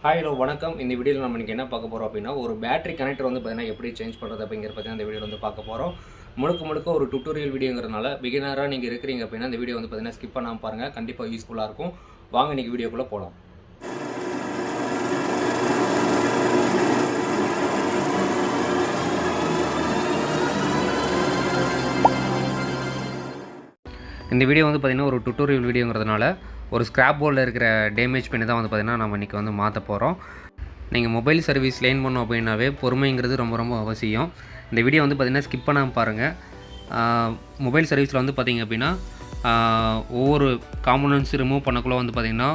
Hi hello வணக்கம். இந்த வீடியோவில் நம்ம இன்றைக்கி என்ன பார்க்க போகிறோம் அப்படின்னா, ஒரு பேட்டரி கனெக்டர் வந்து பார்த்தீங்கன்னா எப்படி சேஞ்ச் பண்ணுறது அப்படிங்கிறத பற்றி அந்த வீடியோவில் வந்து பார்க்க போகிறோம். முழுக்க ஒரு டுட்டோரியல் வீடியோங்கிறதுனால பிகினராக நீங்கள் இருக்கிறீங்க அப்படின்னா இந்த வீடியோ வந்து பார்த்தீங்கன்னா ஸ்கிப் பண்ணாமல் பாருங்கள். கண்டிப்பாக யூஸ்ஃபுல்லாக இருக்கும். வாங்க இன்றைக்கி வீடியோக்குள்ளே போகலாம். இந்த வீடியோ வந்து பார்த்திங்கன்னா ஒரு டுட்டோரியல் வீடியோங்கிறதுனால ஒரு ஸ்க்ராப் போர்டில் இருக்கிற டேமேஜ் பண்ணி தான் வந்து பார்த்திங்கன்னா நம்ம இன்றைக்கி வந்து மாற்ற போகிறோம். நீங்கள் மொபைல் சர்வீஸ் லேர்ன் பண்ணோம் அப்படின்னாவே பொறுமைங்கிறது ரொம்ப அவசியம். இந்த வீடியோ வந்து பார்த்திங்கன்னா ஸ்கிப் பண்ணாமல் பாருங்கள். மொபைல் சர்வீஸில் வந்து பார்த்திங்க அப்படின்னா ஒவ்வொரு காம்போனன்ட்ஸ் ரிமூவ் பண்ணக்குள்ளே வந்து பார்த்திங்கன்னா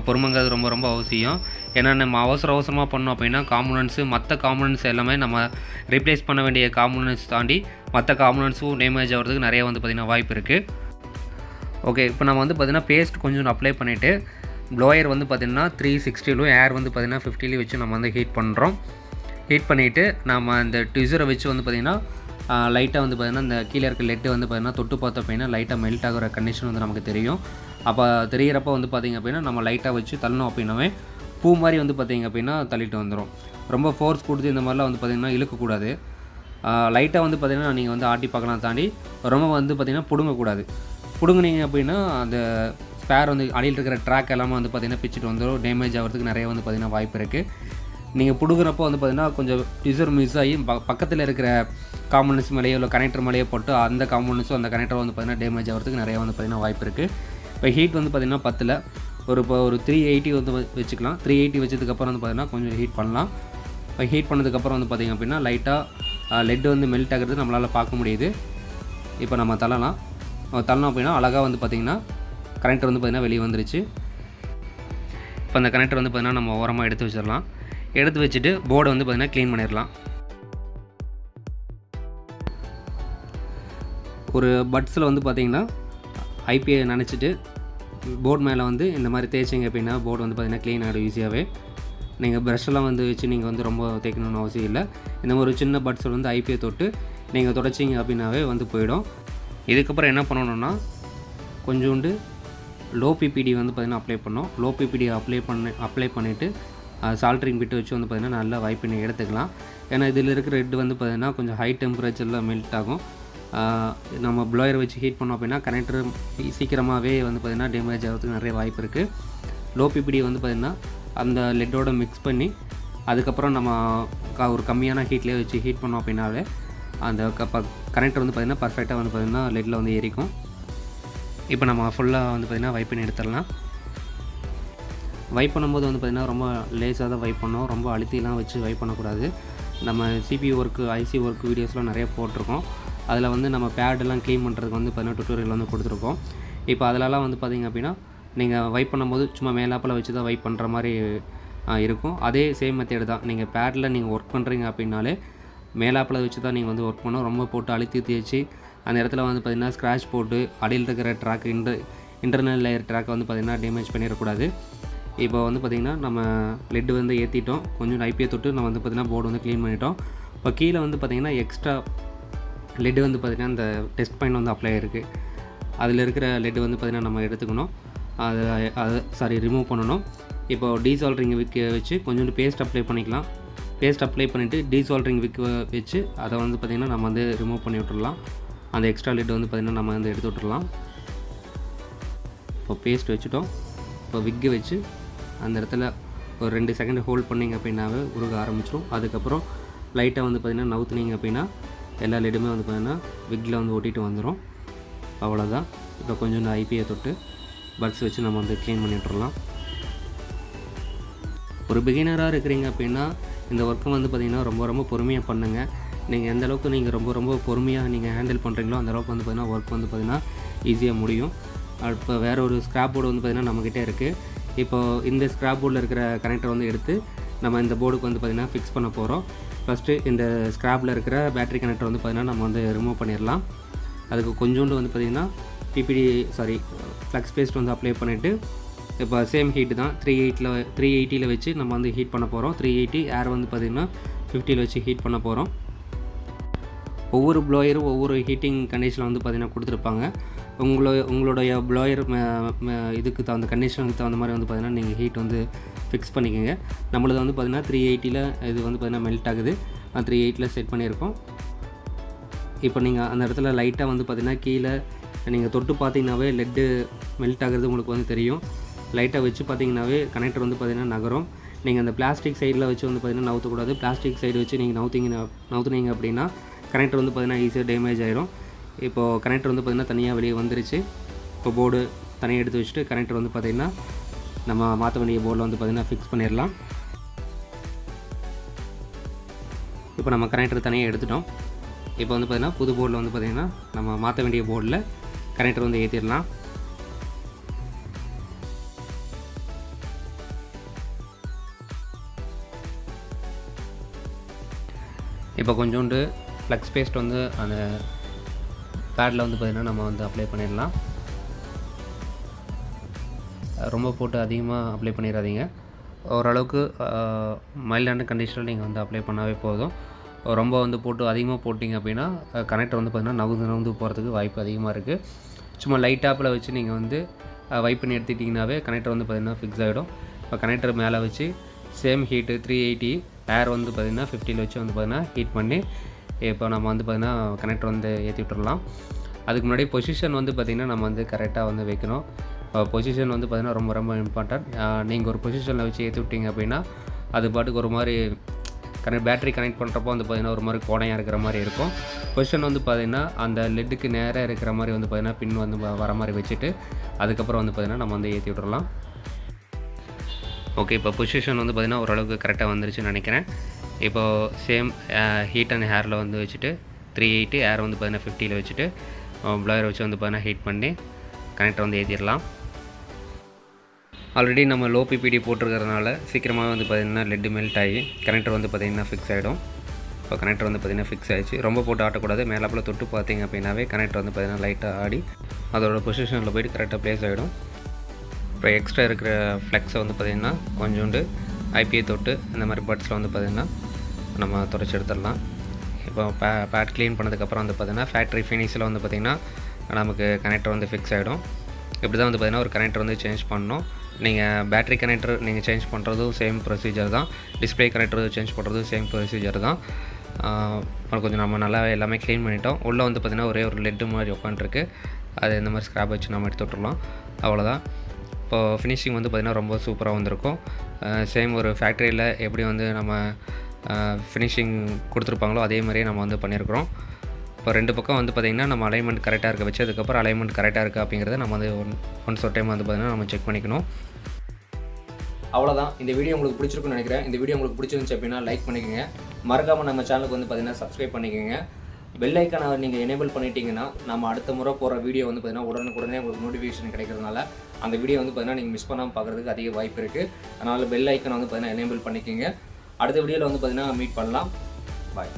பொறுமைங்கிறது ரொம்ப அவசியம். ஏன்னா நம்ம அவசரமாக பண்ணோம் அப்படின்னா மற்ற காம்போனன்ட்ஸ் எல்லாமே நம்ம ரீப்ளேஸ் பண்ண வேண்டிய காம்போனன்ட்ஸ் தாண்டி மற்ற காம்போனன்ட்ஸும் டேமேஜ் ஆகிறதுக்கு நிறைய வந்து பார்த்திங்கன்னா வாய்ப்பு இருக்குது. ஓகே, இப்போ நம்ம வந்து பார்த்திங்கன்னா பேஸ்ட் கொஞ்சம் அப்ளை பண்ணிவிட்டு ப்ளோயர் வந்து பார்த்திங்கன்னா 360 ஏர் வந்து பார்த்திங்கன்னா 50 வச்சு நம்ம வந்து ஹீட் பண்ணுறோம். ஹீட் பண்ணிவிட்டு நம்ம அந்த ட்விஸரை வச்சு வந்து பார்த்திங்கன்னா லைட்டாக வந்து பார்த்திங்கன்னா இந்த கீழே இருக்க லெட்டு வந்து பார்த்திங்கன்னா தொட்டு பார்த்தோம் அப்படின்னா லைட்டாக மெல்ட் ஆகிற கண்டிஷன் வந்து நமக்கு தெரியும். அப்போ தெரிகிறப்ப வந்து பார்த்திங்க அப்படின்னா நம்ம லைட்டாக வச்சு தள்ளணும் அப்படின்னாவே பூ மாதிரி வந்து பார்த்திங்க அப்படின்னா தள்ளிட்டு வந்துடும். ரொம்ப ஃபோர்ஸ் கொடுத்து இந்த மாதிரிலாம் வந்து பார்த்திங்கன்னா இழுக்கக்கூடாது. லைட்டாக வந்து பார்த்திங்கன்னா நீங்கள் வந்து ஆட்டி பார்க்கலாம் தாண்டி ரொம்ப வந்து பார்த்திங்கன்னா பிடுங்கக்கூடாது. பிடுங்குனீங்க அப்படின்னா அந்த ஸ்பேர் வந்து அடியில் இருக்கிற ட்ராக் எல்லாமே வந்து பார்த்திங்கன்னா பிச்சுட்டு வந்துடும். டேமேஜ் ஆகிறதுக்கு நிறைய வந்து பார்த்திங்கன்னா வாய்ப்பு இருக்குது. நீங்கள் பிடுங்குறப்போ வந்து பார்த்திங்கன்னா கொஞ்சம் ட்விஸர் மிஸ் ஆகி பக்கத்தில் இருக்கிற காம்போனன்ட்ஸ் மேலேயோ இல்லை கனெக்டர் மேலேயோ போட்டு அந்த காம்போனன்ட்ஸும் அந்த கனெக்டர் வந்து பார்த்திங்கன்னா டேமேஜ் ஆகிறதுக்கு நிறைய வந்து பார்த்திங்கன்னா வாய்ப்பு இருக்குது. இப்போ ஹீட் வந்து பார்த்திங்கன்னா 10ல் ஒரு 380 வந்து வச்சுக்கலாம். 380 வச்சதுக்கப்புறம் வந்து பார்த்திங்கன்னா கொஞ்சம் ஹீட் பண்ணலாம். இப்போ ஹீட் பண்ணதுக்கப்புறம் வந்து பார்த்திங்க அப்படின்னா லைட்டாக லெட் வந்து மெல்ட் ஆகிறது நம்மளால் பார்க்க முடியுது. இப்போ நம்ம தள்ளணும் அப்படின்னா அழகாக வந்து பார்த்திங்கன்னா கனெக்டர் வந்து பார்த்திங்கன்னா வெளியே வந்துருச்சு. இப்போ அந்த கனெக்டர் வந்து பார்த்திங்கன்னா நம்ம ஓரமாக எடுத்து வச்சிடலாம். எடுத்து வச்சுட்டு போர்டை வந்து பார்த்திங்கன்னா க்ளீன் பண்ணிடலாம். ஒரு பட்ஸில் வந்து பார்த்திங்கன்னா ஐபிஐ நினச்சிட்டு போர்டு மேலே வந்து இந்த மாதிரி தேய்ச்சிங்க அப்படின்னா போர்டு வந்து பார்த்திங்கன்னா க்ளீன் ஆகிடும் ஈஸியாகவே. நீங்கள் ப்ரஷ்ஷெல்லாம் வந்து வச்சு நீங்கள் வந்து ரொம்ப தேய்க்கணும்னு அவசியம் இல்லை. இந்த மாதிரி ஒரு சின்ன பட்ஸில் வந்து ஐபிஐ தொட்டு நீங்கள் தொடச்சிங்க அப்படின்னாவே வந்து போயிடும். இதுக்கப்புறம் என்ன பண்ணணுன்னா கொஞ்சோண்டு லோ பிபிடி வந்து பார்த்திங்கன்னா அப்ளை பண்ணோம். லோ பிபிடி அப்ளை பண்ணிவிட்டு சால்ட்ரிங் பிட்டு வச்சு வந்து பார்த்திங்கன்னா நல்லா வைப் பண்ணி எடுத்துக்கலாம். ஏன்னா இதில் இருக்கிற ரெட் வந்து பார்த்திங்கன்னா கொஞ்சம் ஹை டெம்பரேச்சரில் மெல்ட் ஆகும். நம்ம ப்ளோயர் வச்சு ஹீட் பண்ணோம் அப்படின்னா கனெக்டர் சீக்கிரமாகவே வந்து பார்த்திங்கன்னா டேமேஜ் ஆகிறதுக்கு நிறைய வாய்ப்பு இருக்குது. லோ பிபிடி வந்து பார்த்திங்கன்னா அந்த லெட்டோட மிக்ஸ் பண்ணி அதுக்கப்புறம் நம்ம ஒரு கம்மியான ஹீட்லேயே வச்சு ஹீட் பண்ணோம் அப்படின்னாலே அந்த கனெக்டர் வந்து பார்த்திங்கன்னா பர்ஃபெக்டாக வந்து பார்த்திங்கன்னா லெட்டில் வந்து ஏறிக்கும். இப்போ நம்ம ஃபுல்லாக வந்து பார்த்திங்கன்னா வைப் பண்ணி எடுத்துடலாம். வைப் பண்ணும்போது வந்து பார்த்திங்கன்னா ரொம்ப லேஸாக தான் வைப் பண்ணோம். ரொம்ப அழுத்திலாம் வச்சு வைப் பண்ணக்கூடாது. நம்ம சிபியூ ஒர்க்கு ஐசி ஒர்க் வீடியோஸ்லாம் நிறைய போட்டிருக்கோம். அதில் வந்து நம்ம பேடெல்லாம் க்ளீன் பண்ணுறதுக்கு வந்து பார்த்திங்கன்னா டுட்டோரியல் வந்து கொடுத்துருக்கோம். இப்போ அதிலலாம் வந்து பார்த்திங்க அப்படின்னா நீங்கள் வைப் பண்ணும்போது சும்மா மேலாப்பில் வச்சு தான் வைப் பண்ணுற மாதிரி இருக்கும். அதே சேம் மெத்தேடு தான். நீங்கள் பேடில் நீங்கள் ஒர்க் பண்ணுறீங்க அப்படின்னாலே மேலாப்பில் வச்சு தான் நீங்கள் வந்து ஒர்க் பண்ணணும். ரொம்ப போட்டு அழுத்தி தேய்ச்சி அந்த இடத்துல வந்து பார்த்திங்கன்னா ஸ்க்ராட்ச் போட்டு அடியில் இருக்கிற ட்ராக் இன்டர்னல் லேயர் ட்ராக்கை வந்து பார்த்திங்கன்னா டேமேஜ் பண்ணிடக்கூடாது. இப்போ வந்து பார்த்திங்கன்னா நம்ம லெட்டு வந்து ஏற்றிட்டோம். கொஞ்சம் ஐபிஐ தொட்டு நம்ம வந்து பார்த்திங்கன்னா போர்டு வந்து க்ளீன் பண்ணிட்டோம். இப்போ கீழே வந்து பார்த்திங்கன்னா எக்ஸ்ட்ரா லெட்டு வந்து பார்த்திங்கன்னா இந்த டெஸ்ட் பாயிண்ட் வந்து அப்ளை இருக்குது. அதில் இருக்கிற லெட்டு வந்து பார்த்திங்கன்னா நம்ம எடுத்துக்கணும். அதை ரிமூவ் பண்ணணும். இப்போ டீசால்ட்ரிங் விக் வச்சு கொஞ்சோண்டு பேஸ்ட் அப்ளை பண்ணிக்கலாம். பேஸ்ட் அப்ளை பண்ணிவிட்டு டீசால்ட்ரிங் விக் வச்சு அதை வந்து பார்த்திங்கன்னா நம்ம வந்து ரிமூவ் பண்ணி விட்டுடலாம். அந்த எக்ஸ்ட்ரா லெட் வந்து பார்த்திங்கன்னா நம்ம வந்து எடுத்து விட்டுடலாம். இப்போ பேஸ்ட் வச்சுட்டோம். இப்போ விக்கு வச்சு அந்த இடத்துல ஒரு 2 செகண்ட் ஹோல்ட் பண்ணிங்க அப்படின்னாவே உருக ஆரம்பிச்சிடும். அதுக்கப்புறம் லைட்டாக வந்து பார்த்திங்கன்னா நவுத்துனீங்க அப்படின்னா எல்லா லெட்டுமே வந்து பார்த்திங்கன்னா விக்கில் வந்து ஒட்டிட்டு வந்துடும். அவ்வளோதான். இப்போ கொஞ்சம் ஐபிஐ தொட்டு பட்ஸ் வச்சு நம்ம வந்து க்ளீன் பண்ணி விட்டுறலாம். ஒரு பிகினராக இருக்கிறீங்க அப்படின்னா இந்த ஒர்க்கை வந்து பார்த்திங்கன்னா ரொம்ப பொறுமையாக பண்ணுங்கள். நீங்கள் எந்த அளவுக்கு நீங்கள் ரொம்ப பொறுமையாக நீங்கள் ஹேண்டில் பண்ணுறீங்களோ அந்தளவுக்கு வந்து பார்த்திங்கன்னா ஒர்க் வந்து பார்த்திங்கன்னா ஈஸியாக முடியும். இப்போ வேறு ஒரு ஸ்க்ராப் போர்டு வந்து பார்த்திங்கன்னா நம்மக்கிட்டே இருக்குது. இப்போது இந்த ஸ்க்ராப் போர்டில் இருக்கிற கனெக்டர் வந்து எடுத்து நம்ம இந்த போர்டுக்கு வந்து பார்த்திங்கன்னா ஃபிக்ஸ் பண்ண போகிறோம். ஃபஸ்ட்டு இந்த ஸ்க்ராப்பில் இருக்கிற பேட்டரி கனெக்டர் வந்து பார்த்திங்கன்னா நம்ம வந்து ரிமூவ் பண்ணிடலாம். அதுக்கு கொஞ்சோண்டு வந்து பார்த்திங்கன்னா ஃப்ளக்ஸ் பேஸ்ட் வந்து அப்ளை பண்ணிவிட்டு இப்போ சேம் ஹீட்டு தான் 380 வச்சு நம்ம வந்து ஹீட் பண்ண போகிறோம். 380 ஏர் வந்து பார்த்திங்கன்னா 50 வச்சு ஹீட் பண்ண போகிறோம். ஒவ்வொரு ப்ளோயரும் ஒவ்வொரு ஹீட்டிங் கண்டிஷனில் வந்து பார்த்திங்கன்னா கொடுத்துருப்பாங்க. உங்களுடைய ப்ளோயர் இதுக்கு தகுந்த கண்டிஷனுக்கு தகுந்த மாதிரி வந்து பார்த்திங்கன்னா நீங்கள் ஹீட் வந்து ஃபிக்ஸ் பண்ணிக்கோங்க. நம்மளது வந்து பார்த்திங்கன்னா 380 இது வந்து பார்த்திங்கன்னா மெல்ட் ஆகுது. 380 செட் பண்ணியிருக்கோம். இப்போ நீங்கள் அந்த இடத்துல லைட்டாக வந்து பார்த்திங்கன்னா கீழே நீங்கள் தொட்டு பார்த்தீங்கன்னாவே லெட்டு மெல்ட் ஆகிறது உங்களுக்கு வந்து தெரியும். லைட்டாக வச்சு பார்த்தீங்கன்னாவே கனெக்டர் வந்து பார்த்திங்கன்னா நகரும். நீங்கள் அந்த பிளாஸ்டிக் சைடில் வச்சு வந்து பார்த்திங்கன்னா நவுத்தக்கூடாது. பிளாஸ்டிக் சைடு வச்சு நீங்கள் நவுத்துனீங்க அப்படின்னா கனெக்டர் வந்து பார்த்திங்கன்னா ஈஸியாக டேமேஜ் ஆயிரும். இப்போது கனெக்டர் வந்து பார்த்திங்கன்னா தனியாக வெளியே வந்துருச்சு. இப்போ போர்டு தனியாக எடுத்து வச்சுட்டு கனெக்டர் வந்து பார்த்திங்கன்னா நம்ம மாற்ற வேண்டிய போர்டில் வந்து பார்த்திங்கன்னா ஃபிக்ஸ் பண்ணிடலாம். இப்போ நம்ம கனெக்டர் தனியாக எடுத்துட்டோம். இப்போ வந்து பார்த்திங்கன்னா புது போர்டில் வந்து பார்த்திங்கன்னா நம்ம மாற்ற வேண்டிய போர்டில் கனெக்டர் வந்து ஏற்றிடலாம். இப்போ கொஞ்சோண்டு ஃப்ளக்ஸ் பேஸ்ட் வந்து அந்த பேடில் வந்து பார்த்திங்கன்னா நம்ம வந்து அப்ளை பண்ணிடலாம். ரொம்ப போட்டு அதிகமாக அப்ளை பண்ணிடாதீங்க. ஓரளவுக்கு மைல்டான கண்டிஷனில் நீங்கள் வந்து அப்ளை பண்ணாவே போதும். ரொம்ப வந்து போட்டு அதிகமாக போட்டிங்க அப்படின்னா கனெக்டர் வந்து பார்த்திங்கன்னா நவுந்து போகிறதுக்கு வாய்ப்பு அதிகமாக இருக்குது. சும்மா லைட் டாப்பில் வச்சு நீங்கள் வந்து வைப் பண்ணி எடுத்துட்டிங்கனாவே கனெக்டர் வந்து பார்த்திங்கன்னா ஃபிக்ஸ் ஆகிடும். இப்போ கனெக்டர் மேலே வச்சு சேம் ஹீட்டு 380 ஏர் வந்து பார்த்திங்கன்னா 50 வச்சு வந்து பார்த்திங்கன்னா ஹீட் பண்ணி இப்போ நம்ம வந்து பார்த்திங்கன்னா கனெக்டர் வந்து ஏற்றி விட்டுறலாம். அதுக்கு முன்னாடி பொசிஷன் வந்து பார்த்திங்கன்னா நம்ம வந்து கரெக்டாக வந்து வைக்கணும். பொசிஷன் வந்து பார்த்திங்கன்னா ரொம்ப ரொம்ப இம்பார்ட்டன்ட். நீங்கள் ஒரு பொசிஷனில் வச்சு ஏற்றி விட்டிங்க அப்படின்னா அது பாட்டுக்கு ஒரு மாதிரி பேட்டரி கனெக்ட் பண்ணுறப்போ வந்து பார்த்திங்கன்னா ஒரு மாதிரி கோடையாக இருக்கிற மாதிரி இருக்கும். பொசிஷன் வந்து பார்த்திங்கன்னா அந்த லெட்டுக்கு நேராக இருக்கிற மாதிரி வந்து பார்த்திங்கன்னா பின் வந்து வர மாதிரி வச்சுட்டு அதுக்கப்புறம் வந்து பார்த்திங்கன்னா நம்ம வந்து ஏற்றி விட்டுறலாம். ஓகே, இப்போ பொசிஷன் வந்து பார்த்திங்கன்னா ஓரளவுக்கு கரெக்டாக வந்துருச்சுன்னு நினைக்கிறேன். இப்போது சேம் ஹீட் அண்ட் ஹேரில் வந்து வச்சுட்டு 380 ஏர் வந்து பார்த்திங்கன்னா 50 வச்சுட்டு ப்ளோயர் வச்சு வந்து பார்த்திங்கன்னா ஹீட் பண்ணி கனெக்டர் வந்து ஏற்றிடலாம். ஆல்ரெடி நம்ம லோ பிபிடி போட்டிருக்கிறதுனால சீக்கிரமாக வந்து பார்த்திங்கன்னா லெட்டு மெல்ட் ஆகி கனெக்டர் வந்து பார்த்திங்கன்னா ஃபிக்ஸ் ஆகிடும். இப்போ கனெக்டர் வந்து பார்த்திங்கன்னா ஃபிக்ஸ் ஆகிடுச்சு. ரொம்ப போட்டு ஆட்டக்கூடாது. மேலாப்பில் தொட்டு பார்த்திங்க அப்படின்னாவே கனெக்டர் வந்து பார்த்திங்கன்னா லைட்டாக ஆடி அதோட பொசிஷனில் போய்ட்டு கரெக்டாக ப்ளேஸ் ஆகிடும். இப்போ எக்ஸ்ட்ரா இருக்கிற ஃப்ளெக்ஸை வந்து பார்த்திங்கன்னா கொஞ்சோண்டு ஐபிஐ தொட்டு இந்த மாதிரி பட்ஸில் வந்து பார்த்திங்கன்னா நம்ம துடைச்சி எடுத்துடலாம். இப்போ பேட் க்ளீன் பண்ணதுக்கப்புறம் வந்து பார்த்திங்கன்னா ஃபேக்ட்ரி ஃபினிஷில் வந்து பார்த்திங்கன்னா நமக்கு கனெக்டர் வந்து ஃபிக்ஸ் ஆகிடும். இப்படி தான் வந்து பார்த்திங்கன்னா ஒரு கனெக்டர் வந்து சேஞ்ச் பண்ணணும். நீங்கள் பேட்டரி கனெக்டர் நீங்கள் சேஞ்ச் பண்ணுறதும் சேம் ப்ரொசீஜர் தான். டிஸ்பிளே கனெக்டர் சேஞ்ச் பண்ணுறதும் சேம் ப்ரொசீஜர் தான். கொஞ்சம் நம்ம நல்லா எல்லாமே க்ளீன் பண்ணிட்டோம். உள்ளே வந்து பார்த்திங்கன்னா ஒரே ஒரு லெட்டு மாதிரி உட்காந்துருக்கு. அது இந்த மாதிரி ஸ்க்ராப் வச்சு நம்ம எடுத்து விட்டுறலாம். அவ்வளோதான். இப்போது ஃபினிஷிங் வந்து பார்த்திங்கன்னா ரொம்ப சூப்பராக வந்திருக்கும். சேம் ஒரு ஃபேக்ட்ரியில் எப்படி வந்து நம்ம ஃபினிஷிங் கொடுத்துருப்பாங்களோ அதே மாதிரியே நம்ம வந்து பண்ணியிருக்கிறோம். இப்போ ரெண்டு பக்கம் வந்து பார்த்திங்கன்னா நம்ம அலைன்மெண்ட் கரெக்டாக இருக்க வச்சு அதுக்கப்புறம் அலைன்மெண்ட் கரெக்டாக இருக்கா அப்படிங்கிறத நம்ம வந்து ஒன்ஸ் ஒரு டைம் வந்து பார்த்திங்கன்னா நம்ம செக் பண்ணிக்கணும். அவ்வளோதான். இந்த வீடியோ உங்களுக்கு பிடிச்சிருக்குன்னு நினைக்கிறேன். இந்த வீடியோ உங்களுக்கு பிடிச்சிருந்துச்சு அப்படின்னா லைக் பண்ணிக்கோங்க. மறக்காமல் நம்ம சேனலுக்கு வந்து பார்த்திங்கன்னா சப்ஸ்கிரைப் பண்ணிக்கோங்க. பெல் ஐக்கானை நீங்கள் எனேபிள் பண்ணிட்டீங்கன்னா நம்ம அடுத்த முறை போகிற வீடியோ வந்து பார்த்திங்கன்னா உடனுக்குடனே உங்களுக்கு நோட்டிஃபிகேஷன் கிடைக்கிறதுனால அந்த வீடியோ வந்து பார்த்திங்கன்னா நீங்கள் மிஸ் பண்ணாமல் பார்க்குறதுக்கு அதிக வாய்ப்பு இருக்குது. அதனால் பெல் ஐக்கானை வந்து பார்த்திங்கன்னா எனேபிள் பண்ணிக்கோங்க. அடுத்த வீடியோவில் வந்து பார்த்திங்கன்னா மீட் பண்ணலாம். பாய்.